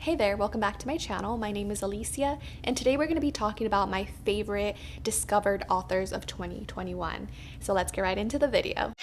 Hey there, welcome back to my channel. My name is Alicia, and today we're going to be talking about my favorite discovered authors of 2021. So let's get right into the video.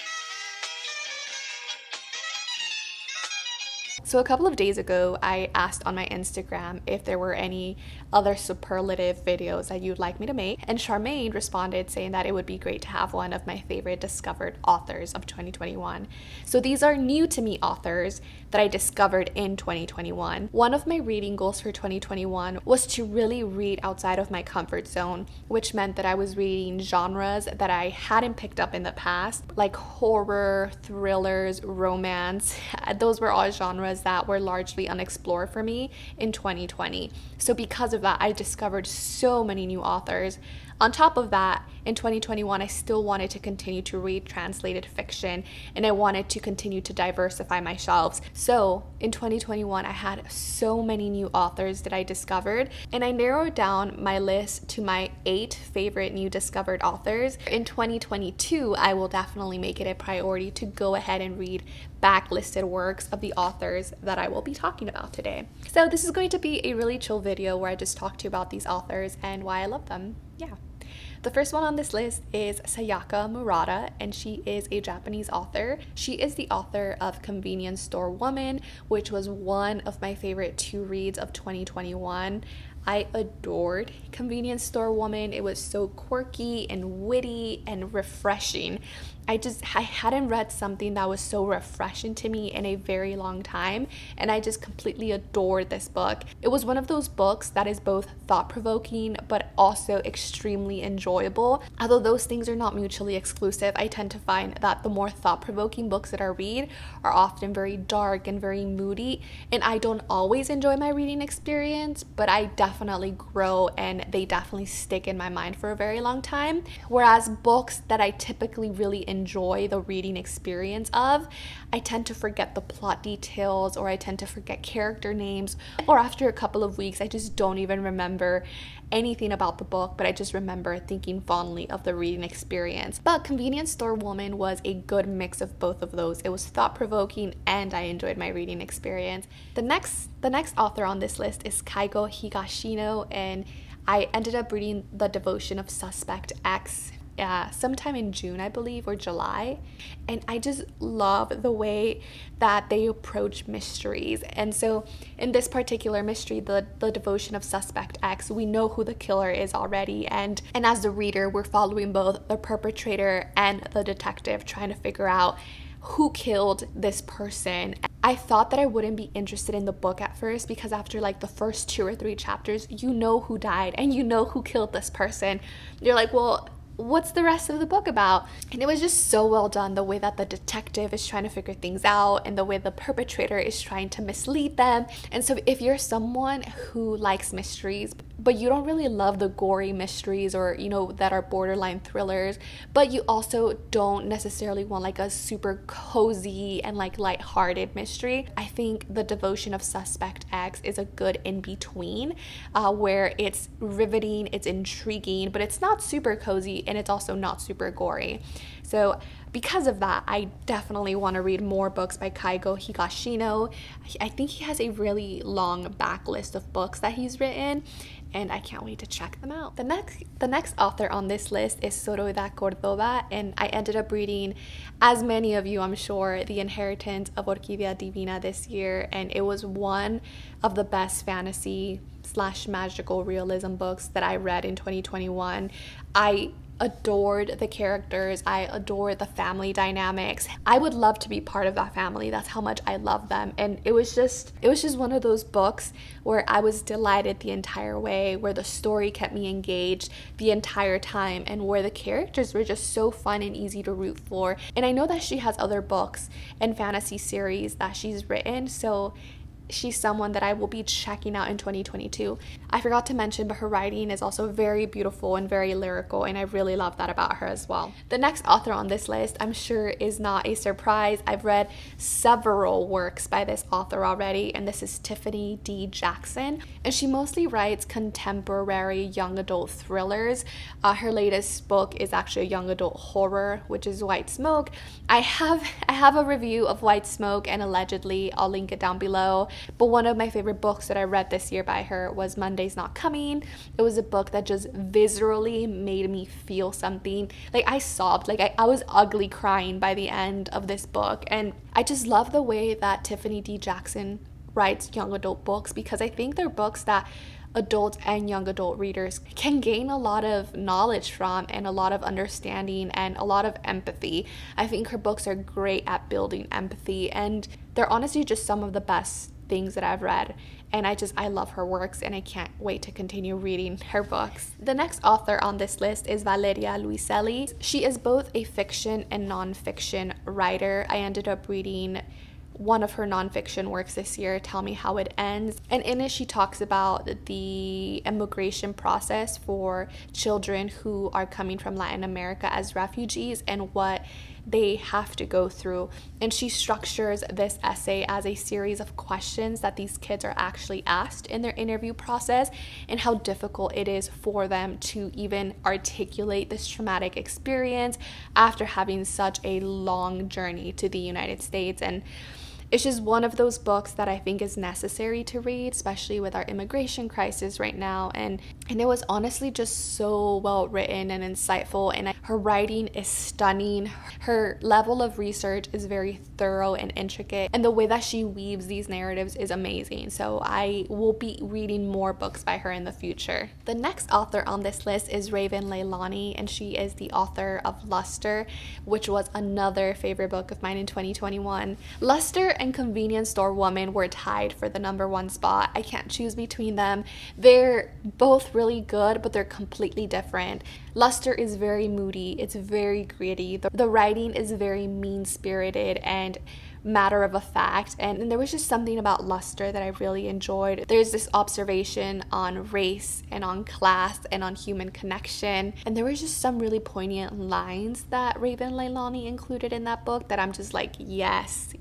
So a couple of days ago, I asked on my Instagram if there were any other superlative videos that you'd like me to make, and Charmaine responded saying that it would be great to have one of my favorite discovered authors of 2021. So these are new to me authors that I discovered in 2021. One of my reading goals for 2021 was to really read outside of my comfort zone, which meant that I was reading genres that I hadn't picked up in the past, like horror, thrillers, romance. Those were all genres that were largely unexplored for me in 2020. So because of that, I discovered so many new authors. On top of that, in 2021, I still wanted to continue to read translated fiction, and I wanted to continue to diversify my shelves. So in 2021, I had so many new authors that I discovered, and I narrowed down my list to my 8 favorite new discovered authors. In 2022, I will definitely make it a priority to go ahead and read backlisted works of the authors that I will be talking about today. So this is going to be a really chill video where I just talk to you about these authors and why I love them. Yeah. The first one on this list is Sayaka Murata, and she is a Japanese author. She is the author of Convenience Store Woman, which was one of my favorite 2 reads of 2021. I adored Convenience Store Woman. It was so quirky and witty and refreshing. I hadn't read something that was so refreshing to me in a very long time, and I just completely adored this book. It was one of those books that is both thought-provoking but also extremely enjoyable. Although those things are not mutually exclusive, I tend to find that the more thought-provoking books that I read are often very dark and very moody, and I don't always enjoy my reading experience, but I definitely grow and they definitely stick in my mind for a very long time. Whereas books that I typically really enjoy the reading experience of, I tend to forget the plot details, or I tend to forget character names, or after a couple of weeks I just don't even remember anything about the book, but I just remember thinking fondly of the reading experience. But Convenience Store Woman was a good mix of both of those. It was thought-provoking and I enjoyed my reading experience. The next author on this list is Kazuo Higashino, and I ended up reading The Devotion of Suspect X sometime in June, I believe, or July. And I just love the way that they approach mysteries. And so in this particular mystery, the Devotion of Suspect X, we know who the killer is already. And as the reader, we're following both the perpetrator and the detective trying to figure out who killed this person. I thought that I wouldn't be interested in the book at first because after like the first 2 or 3 chapters, you know who died and you know who killed this person. You're like, well, what's the rest of the book about? And it was just so well done, the way that the detective is trying to figure things out and the way the perpetrator is trying to mislead them. And so if you're someone who likes mysteries, but you don't really love the gory mysteries, or that are borderline thrillers, but you also don't necessarily want like a super cozy and like lighthearted mystery, I think The Devotion of Suspect X is a good in-between, where it's riveting, it's intriguing, but it's not super cozy and it's also not super gory. So because of that, I definitely want to read more books by Kazuo Higashino. I think he has a really long backlist of books that he's written, and I can't wait to check them out. The next author on this list is Zoraida Cordova, and I ended up reading, as many of you I'm sure, The Inheritance of Orquídea Divina this year, and it was one of the best fantasy / magical realism books that I read in 2021. I adored the characters. I adored the family dynamics. I would love to be part of that family. That's how much I love them. And it was just one of those books where I was delighted the entire way, where the story kept me engaged the entire time, and where the characters were just so fun and easy to root for. And I know that she has other books and fantasy series that she's written, so she's someone that I will be checking out in 2022. I forgot to mention, but her writing is also very beautiful and very lyrical, and I really love that about her as well. The next author on this list, I'm sure, is not a surprise. I've read several works by this author already, and this is Tiffany D Jackson, and she mostly writes contemporary young adult thrillers. Her latest book is actually a young adult horror, which is White Smoke. I have a review of White Smoke, and allegedly, I'll link it down below. But one of my favorite books that I read this year by her was Monday's Not Coming. It was a book that just viscerally made me feel something. Like, I sobbed. Like, I was ugly crying by the end of this book. And I just love the way that Tiffany D Jackson writes young adult books, because I think they're books that adult and young adult readers can gain a lot of knowledge from, and a lot of understanding and a lot of empathy. I think her books are great at building empathy, and they're honestly just some of the best things that I've read. And I love her works, and I can't wait to continue reading her books. The next author on this list is Valerie Luiselli. She is both a fiction and nonfiction writer. I ended up reading one of her nonfiction works this year, Tell Me How It Ends. And in it, she talks about the immigration process for children who are coming from Latin America as refugees and what they have to go through. And she structures this essay as a series of questions that these kids are actually asked in their interview process, and how difficult it is for them to even articulate this traumatic experience after having such a long journey to the United States. And it's just one of those books that I think is necessary to read, especially with our immigration crisis right now. And it was honestly just so well written and insightful, and her writing is stunning. Her level of research is very thorough and intricate, and the way that she weaves these narratives is amazing. So I will be reading more books by her in the future. The next author on this list is Raven Leilani, and she is the author of Luster, which was another favorite book of mine in 2021. Luster and Convenience Store Woman were tied for the #1 spot. I can't choose between them. They're both really good, but they're completely different. Luster is very moody. It's very gritty. The writing is very mean-spirited and matter of a fact, and there was just something about Luster that I really enjoyed. There's this observation on race and on class and on human connection, and there was just some really poignant lines that Raven Leilani included in that book that I'm just like, yes.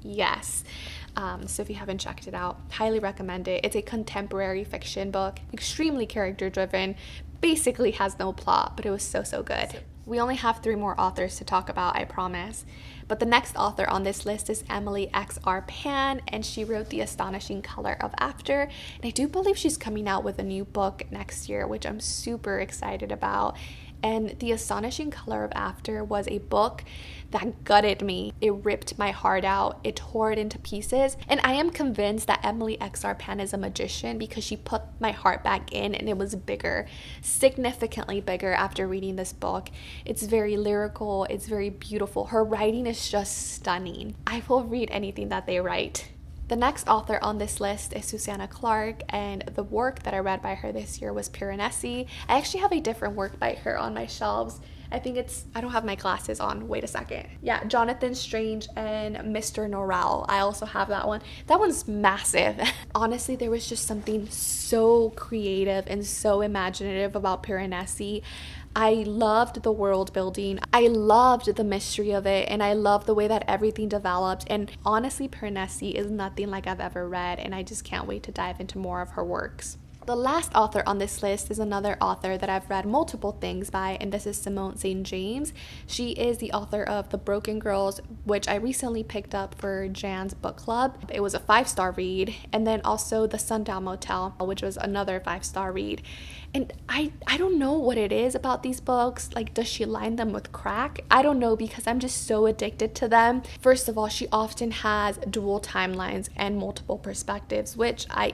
So if you haven't checked it out, highly recommend it. It's a contemporary fiction book, extremely character driven, basically has no plot, but it was so good. We only have 3 more authors to talk about, I promise. But the next author on this list is Emily X.R. Pan, and she wrote The Astonishing Color of After. And I do believe she's coming out with a new book next year, which I'm super excited about. And The Astonishing Color of After was a book that gutted me. It ripped my heart out. It tore it into pieces. And I am convinced that Emily X.R. Pan is a magician, because she put my heart back in, and it was bigger, significantly bigger after reading this book. It's very lyrical. It's very beautiful. Her writing is just stunning. I will read anything that they write. The next author on this list is Susanna Clarke, and the work that I read by her this year was Piranesi. I actually have a different work by her on my shelves. I don't have my glasses on. Wait a second. Yeah, Jonathan Strange and Mr. Norrell. I also have that one. That one's massive. Honestly, there was just something so creative and so imaginative about Piranesi. I loved the world building. I loved the mystery of it, and I loved the way that everything developed. And honestly, Piranesi is nothing like I've ever read, and I just can't wait to dive into more of her works. The last author on this list is another author that I've read multiple things by, and this is Simone St James. She is the author of The Broken Girls, which I recently picked up for Jan's book club. It was a 5-star read, and then also The Sundown Motel, which was another 5-star read. And I don't know what it is about these books. Like, does she line them with crack? I don't know, because I'm just so addicted to them. First of all, she often has dual timelines and multiple perspectives, which I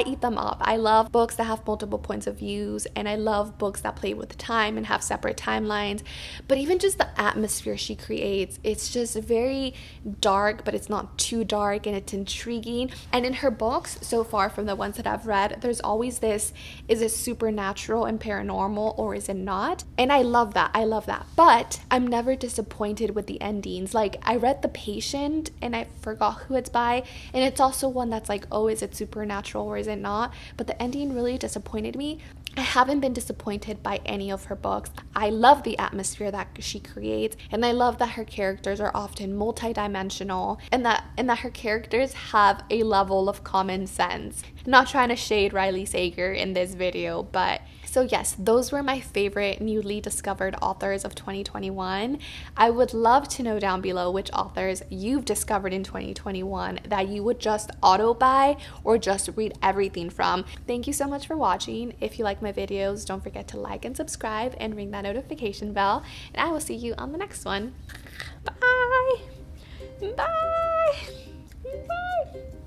eat them up. I love books that have multiple points of views, and I love books that play with time and have separate timelines. But even just the atmosphere she creates, it's just very dark, but it's not too dark, and it's intriguing. And in her books, so far from the ones that I've read, there's always this, is it supernatural and paranormal, or is it not? And I love that. But I'm never disappointed with the endings. Like, I read The Patient, and I forgot who it's by, and it's also one that's like, oh, is it supernatural or is it not? But the ending really disappointed me. I haven't been disappointed by any of her books. I love the atmosphere that she creates, and I love that her characters are often multidimensional, and that her characters have a level of common sense. Not trying to shade Riley Sager in this video, but so yes, those were my favorite newly discovered authors of 2021. I would love to know down below which authors you've discovered in 2021 that you would just auto buy or just read everything from. Thank you so much for watching. If you like my videos, don't forget to like and subscribe and ring that notification bell. And I will see you on the next one. Bye! Bye! Bye!